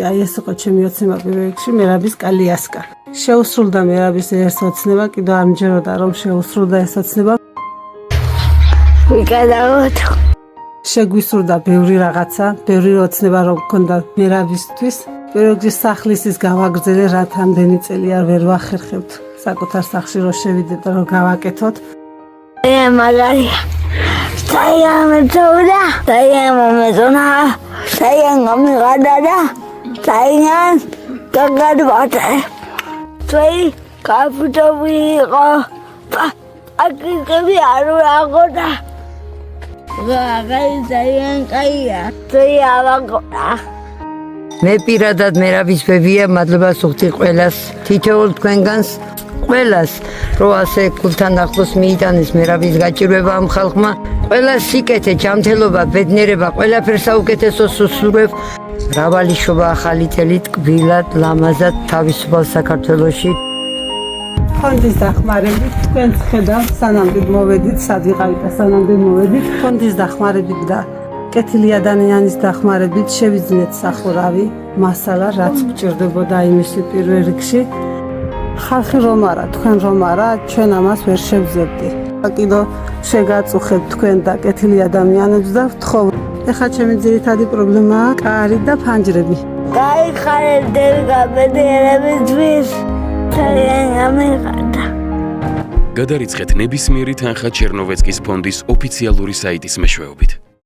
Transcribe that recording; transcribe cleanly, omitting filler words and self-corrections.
აი ეს იყო ჩემი ოცნება პირველ რიგში მერაბის კალიასკა. შეუსრულდა მერაბის ეს ოცნება, კიდევ არ მჯეროდა რომ შეუსრულდა ეს ოცნება. ვიკადავთ. შეგვისურდა ბევრი რაღაცა, ბევრი ოცნება რომ გქონდა მერაბისთვის. პირველ რიგში სახლის ის გავაგრძელე, რაც ამდენი წელი არ ვერ ვახერხებთ. საკუთარ სახლში რომ შევიდეთ და რომ გავაკეთოთ. მაგარია. საიამეთოვდა, საიამომეწონა, საიამომიღადა, საიამ გაგადვატე. თვეი კაფუტობი იყო, აკიკები არ ვაღოდა. საიამ კაია, თვეი ავაგოდა. მე პირადად მერაბის ბებია, მადლობას ვუხდი ყველას, თითოეულ თქვენგანს, ყველას, რომ ასე გულთან ახლოს მიიტანეს მერაბის გაჭირვება ამ ხალხმა. ყველა სიკეთე, ჯანმრთელობა, ბედნიერება, ყველაფერს საუკეთესოს უსურვებ. მრავალი შობა ახალი წელი ტკბილად, ლამაზად თავისუფალ საქართველოში. ფონდის დახმარებით თქვენს ხედავთ, სანამდე მოვედით, სად ვიყავით და სანამდე მოვედით. ფონდის დახმარებით და კეთილი ადამიანის დახმარებით შევიძინეთ სახურავი, მასალა, რაც გჭირდებოდა იმისი პირველ რიგში. ხალხი რომ არა, თქვენ რომ არა, ჩვენ ამას ვერ შევძლებდი. კიდევ შეგაწუხებთ თქვენ და კეთილი ადამიანებს და ვთხოვ. ეხლა ჩემი ძირითადი პრობლემაა კარი და ფანჯრები. გაიხარებდები გაბედიერებისთვის. ძალიან გამიხარდა. გადარიცხეთ ნებისმიერი თანხა ჩერნოვეცკის ფონდის ოფიციალური საიტის მეშვეობით.